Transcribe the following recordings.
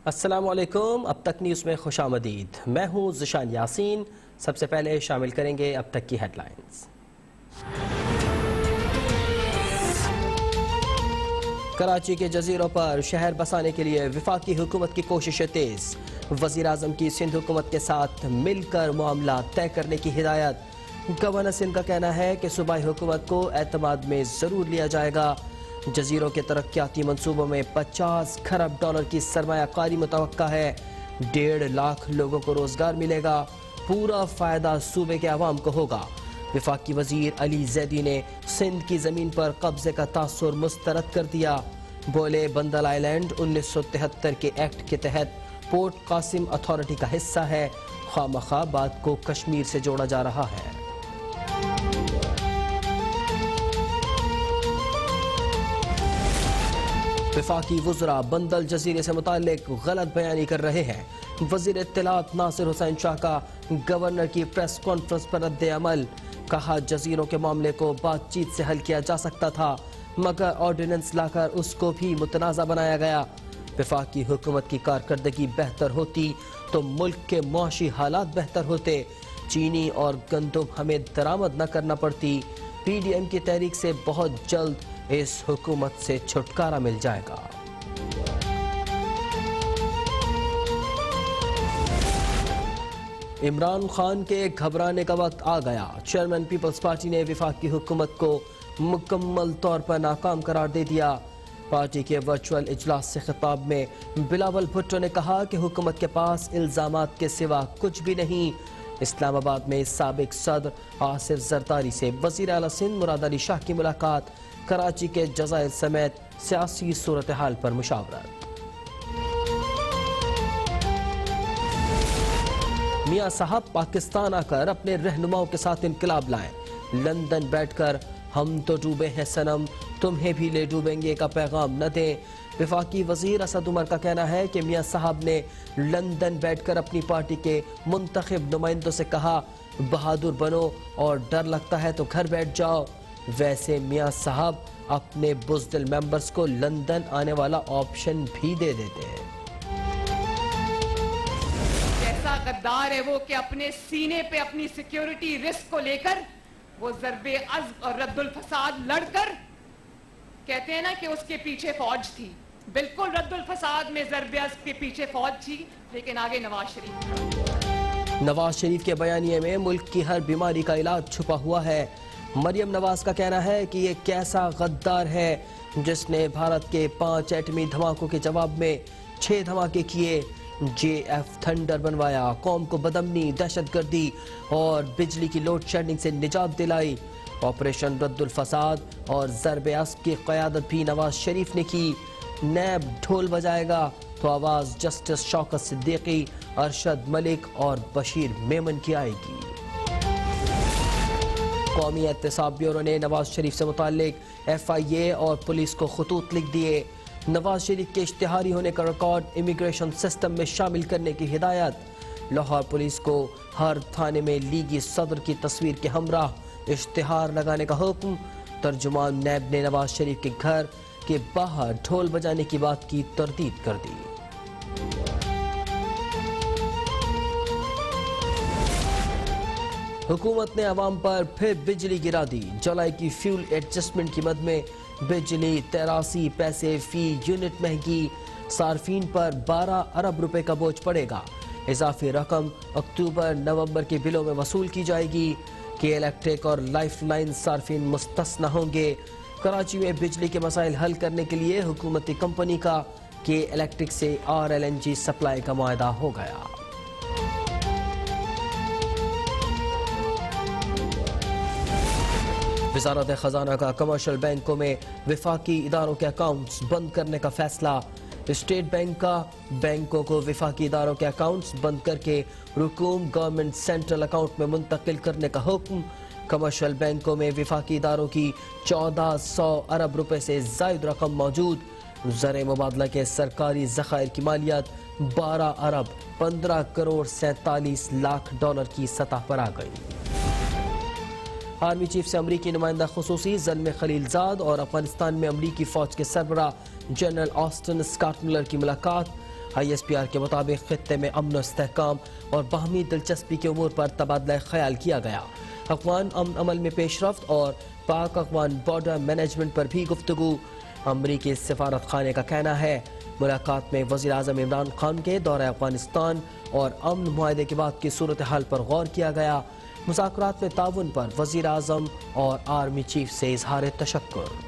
السلام علیکم، اب تک نیوز میں خوش آمدید۔ میں ہوں ذیشان یاسین۔ سب سے پہلے شامل کریں گے اب تک کی ہیڈ لائنز۔ کراچی کے جزیروں پر شہر بسانے کے لیے وفاقی حکومت کی کوششیں تیز۔ وزیراعظم کی سندھ حکومت کے ساتھ مل کر معاملہ طے کرنے کی ہدایت۔ گورنر سندھ کا کہنا ہے کہ صوبائی حکومت کو اعتماد میں ضرور لیا جائے گا۔ جزیروں کے ترقیاتی منصوبوں میں 50 کھرب ڈالر کی سرمایہ کاری متوقع ہے۔ 1.5 لاکھ لوگوں کو روزگار ملے گا۔ پورا فائدہ صوبے کے عوام کو ہوگا۔ وفاقی وزیر علی زیدی نے سندھ کی زمین پر قبضے کا تاثر مسترد کر دیا۔ بولے بندل آئی لینڈ 1973 کے ایکٹ کے تحت پورٹ قاسم اتھارٹی کا حصہ ہے۔ خواہ بات کو کشمیر سے جوڑا جا رہا ہے۔ وفاقی وزراء بندل جزیرے سے متعلق غلط بیانی کر رہے ہیں۔ وزیر اطلاعات ناصر حسین شاہ کا گورنر کی پریس کانفرنس پر رد عمل۔ کہا جزیروں کے معاملے کو بات چیت سے حل کیا جا سکتا تھا، مگر آرڈیننس لا کر اس کو بھی متنازع بنایا گیا۔ وفاقی حکومت کی کارکردگی بہتر ہوتی تو ملک کے معاشی حالات بہتر ہوتے۔ چینی اور گندم ہمیں درآمد نہ کرنا پڑتی۔ پی ڈی ایم کی تحریک سے بہت جلد اس حکومت سے چھٹکارا مل جائے گا۔ عمران خان کے گھبرانے کا وقت آ گیا۔ چیئرمین پیپلز پارٹی نے وفاقی حکومت کو مکمل طور پر ناکام قرار دے دیا۔ پارٹی کے ورچوئل اجلاس سے خطاب میں بلاول بھٹو نے کہا کہ حکومت کے پاس الزامات کے سوا کچھ بھی نہیں۔ اسلام آباد میں سابق صدر آصف زرداری سے وزیر اعلیٰ سندھ مراد علی شاہ کی ملاقات۔ کراچی کے جزائر سمیت سیاسی صورتحال پر مشاورت۔ میاں صاحب پاکستان آ کر اپنے رہنماؤں کے ساتھ انقلاب لائیں۔ لندن بیٹھ کر ہم تو ڈوبے ہیں صنم تمہیں بھی لے ڈوبیں گے کا پیغام نہ دیں۔ وفاقی وزیر اسد عمر کا کہنا ہے کہ میاں صاحب نے لندن بیٹھ کر اپنی پارٹی کے منتخب نمائندوں سے کہا بہادر بنو اور ڈر لگتا ہے تو گھر بیٹھ جاؤ۔ ویسے میاں صاحب اپنے بزدل ممبرز کو لندن آنے والا آپشن بھی دے دیتے ہیں۔ کیسا غدار ہے وہ کہ اپنے سینے پہ اپنی سیکیورٹی رسک کو لے کر وہ ضرب عزم اور رد الفساد لڑ کر کہتے ہیں نا کہ اس کے پیچھے فوج تھی۔ بالکل رد الفساد میں ضرب عزم کے پیچھے فوج تھی، لیکن آگے نواز شریف نواز شریف کے بیانیے میں ملک کی ہر بیماری کا علاج چھپا ہوا ہے۔ مریم نواز کا کہنا ہے کہ یہ کیسا غدار ہے جس نے بھارت کے 5 ایٹمی دھماکوں کے جواب میں 6 دھماکے کیے، جے ایف تھنڈر بنوایا، قوم کو بدامنی، دہشت گردی اور بجلی کی لوڈ شیڈنگ سے نجات دلائی۔ آپریشن رد الفساد اور ضرب عزم کی قیادت بھی نواز شریف نے کی۔ نیب ڈھول بجائے گا تو آواز جسٹس شوکت صدیقی، ارشد ملک اور بشیر میمن کی آئے گی۔ قومی احتساب بیورو نے نواز شریف سے متعلق ایف آئی اے اور پولیس کو خطوط لکھ دیے۔ نواز شریف کے اشتہاری ہونے کا ریکارڈ امیگریشن سسٹم میں شامل کرنے کی ہدایت۔ لاہور پولیس کو ہر تھانے میں لیگی صدر کی تصویر کے ہمراہ اشتہار لگانے کا حکم۔ ترجمان نیب نے نواز شریف کے گھر کے باہر ڈھول بجانے کی بات کی تردید کر دی۔ حکومت نے عوام پر پھر بجلی گرا دی۔ جولائی کی فیول ایڈجسٹمنٹ کی مد میں بجلی 83 پیسے فی یونٹ مہنگی، صارفین پر 12 ارب روپے کا بوجھ پڑے گا۔ اضافی رقم اکتوبر نومبر کے بلوں میں وصول کی جائے گی۔ کے الیکٹرک اور لائف لائن صارفین مستثنی ہوں گے۔ کراچی میں بجلی کے مسائل حل کرنے کے لیے حکومتی کمپنی کا کے الیکٹرک سے RLNG سپلائی کا معاہدہ ہو گیا۔ وزارت خزانہ کا کمرشل بینکوں میں وفاقی اداروں کے اکاؤنٹس بند کرنے کا فیصلہ۔ اسٹیٹ بینک کا بینکوں کو وفاقی اداروں کے اکاؤنٹس بند کر کے رکوم گورنمنٹ سینٹرل اکاؤنٹ میں منتقل کرنے کا حکم۔ کمرشل بینکوں میں وفاقی اداروں کی 1400 ارب روپے سے زائد رقم موجود۔ زر مبادلہ کے سرکاری ذخائر کی مالیت 12 ارب 15 کروڑ 47 لاکھ ڈالر کی سطح پر آ گئی۔ آرمی چیف سے امریکی نمائندہ خصوصی زلمے خلیل زاد اور افغانستان میں امریکی فوج کے سربراہ جنرل آسٹن اسکاٹ ملر کی ملاقات۔ ISPR کے مطابق خطے میں امن و استحکام اور باہمی دلچسپی کے امور پر تبادلہ خیال کیا گیا۔ افغان امن عمل میں پیش رفت اور پاک افغان بارڈر مینجمنٹ پر بھی گفتگو۔ امریکی سفارت خانے کا کہنا ہے ملاقات میں وزیر اعظم عمران خان کے دورہ افغانستان اور امن معاہدے کے بعد کی صورتحال پر غور کیا گیا۔ مذاکرات میں تعاون پر وزیر اعظم اور آرمی چیف سے اظہار تشکر۔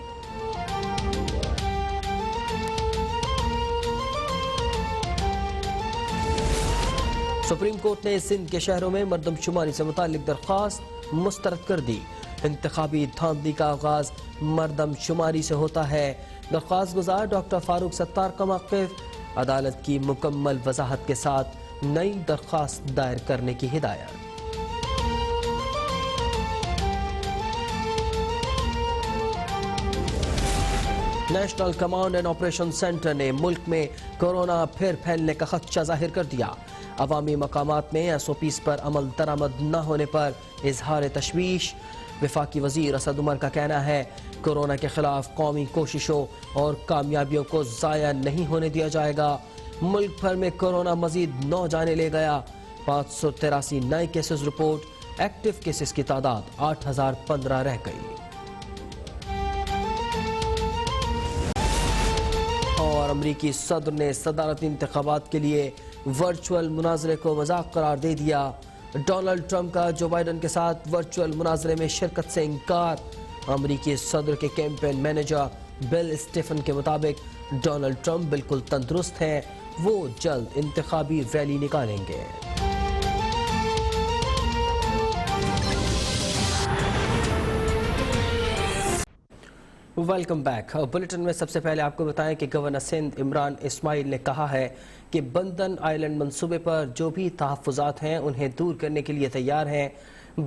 سپریم کورٹ نے سندھ کے شہروں میں مردم شماری سے متعلق درخواست مسترد کر دی۔ انتخابی دھاندلی کا آغاز مردم شماری سے ہوتا ہے۔ درخواست گزار ڈاکٹر فاروق ستار کا موقف، عدالت کی مکمل وضاحت کے ساتھ نئی درخواست دائر کرنے کی ہدایت۔ National command and operation centre نے ملک میں کورونا پھر پھیلنے کا خدشہ ظاہر کر دیا۔ عوامی مقامات میں SOPs پر عمل درآمد نہ ہونے پر اظہار تشویش۔ وفاقی وزیر اسد عمر کا کہنا ہے کورونا کے خلاف قومی کوششوں اور کامیابیوں کو ضائع نہیں ہونے دیا جائے گا۔ ملک بھر میں کورونا مزید 9 جانیں لے گیا۔ 583 نئے کیسز رپورٹ، ایکٹیو کیسز کی تعداد 8015 رہ گئی۔ اور امریکی صدر نے صدارتی انتخابات کے لیے ورچوئل مناظرے کو مذاق قرار دے دیا۔ ڈونلڈ ٹرمپ کا جو بائیڈن کے ساتھ ورچوئل مناظرے میں شرکت سے انکار۔ امریکی صدر کے کیمپین مینیجر بل اسٹیفن کے مطابق ڈونلڈ ٹرمپ بالکل تندرست ہیں، وہ جلد انتخابی ریلی نکالیں گے۔ Welcome back. بلیٹن میں سب سے پہلے آپ کو بتائیں کہ گورنر سندھ عمران اسماعیل نے کہا ہے کہ بندن آئی لینڈ منصوبے پر جو بھی تحفظات ہیں انہیں دور کرنے کے لیے تیار ہیں۔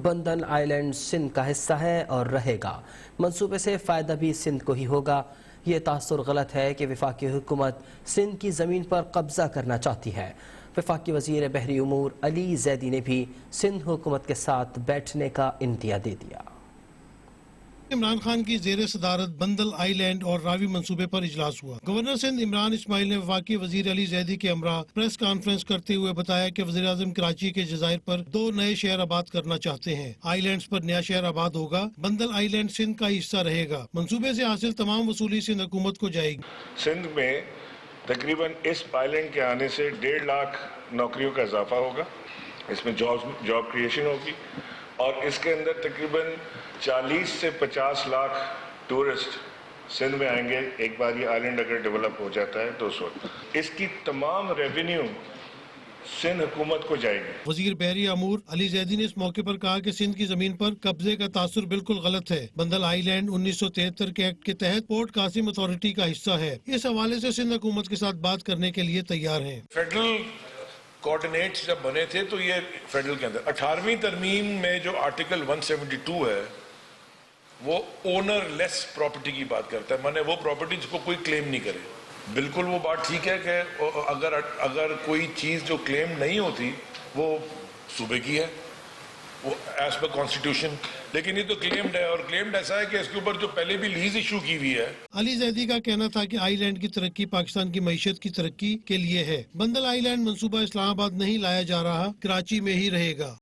بندن آئی لینڈ سندھ کا حصہ ہے اور رہے گا۔ منصوبے سے فائدہ بھی سندھ کو ہی ہوگا۔ یہ تاثر غلط ہے کہ وفاقی حکومت سندھ کی زمین پر قبضہ کرنا چاہتی ہے۔ وفاقی وزیر بحری امور علی زیدی نے بھی سندھ حکومت کے ساتھ بیٹھنے کا عندیہ دے دیا۔ عمران خان کی زیر صدارت بندل آئی لینڈ اور راوی منصوبے پر اجلاس ہوا۔ گورنر سندھ عمران اسماعیل نے وفاقی وزیر علی زیدی کے ہمراہ پریس کانفرنس کرتے ہوئے بتایا کہ وزیر اعظم کراچی کے جزائر پر 2 نئے شہر آباد کرنا چاہتے ہیں۔ آئی لینڈز پر نیا شہر آباد ہوگا۔ بندل آئی لینڈ سندھ کا حصہ رہے گا۔ منصوبے سے حاصل تمام وصولی سندھ حکومت کو جائے گی۔ سندھ میں تقریباً اس پائلنٹ کے آنے سے 1.5 لاکھ نوکریوں کا اضافہ ہوگا۔ اس میں جاب کریشن ہوگی اور اس کے اندر تقریباً 40 سے 50 لاکھ ٹورسٹ سندھ میں آئیں گے۔ ایک بار یہ آئی لینڈ اگر ڈیولپ ہو جاتا ہے تو اس وقت اس کی تمام ریونیو سندھ حکومت کو جائے گی۔ وزیر بحری امور علی زیدی نے اس موقع پر کہا کہ سندھ کی زمین پر قبضے کا تاثر بالکل غلط ہے۔ بندل آئی لینڈ 1973 کے ایکٹ کے تحت پورٹ قاسم اتھارٹی کا حصہ ہے۔ اس حوالے سے سندھ حکومت کے ساتھ بات کرنے کے لیے تیار ہیں۔ فیڈرل کوارڈینیٹس جب بنے تھے تو یہ فیڈرل کے اندر 18ویں ترمیم میں جو آرٹیکل 172 ہے وہ اونر لیس پراپرٹی کی بات کرتا ہے، مانے وہ پراپرٹی جس کو کوئی کلیم نہیں کرے۔ بالکل وہ بات ٹھیک ہے کہ اگر کوئی چیز جو کلیم نہیں ہوتی وہ صوبے کی ہے، وہ ایز پر کانسٹیٹیوشن، لیکن یہ تو کلیمڈ ہے، اور کلیمڈ ایسا ہے کہ اس کے اوپر جو پہلے بھی لیز ایشو کی ہوئی ہے۔ علی زیدی کا کہنا تھا کہ آئی لینڈ کی ترقی پاکستان کی معیشت کی ترقی کے لیے ہے۔ بندل آئی لینڈ منصوبہ اسلام آباد نہیں لایا جا رہا، کراچی میں ہی رہے گا۔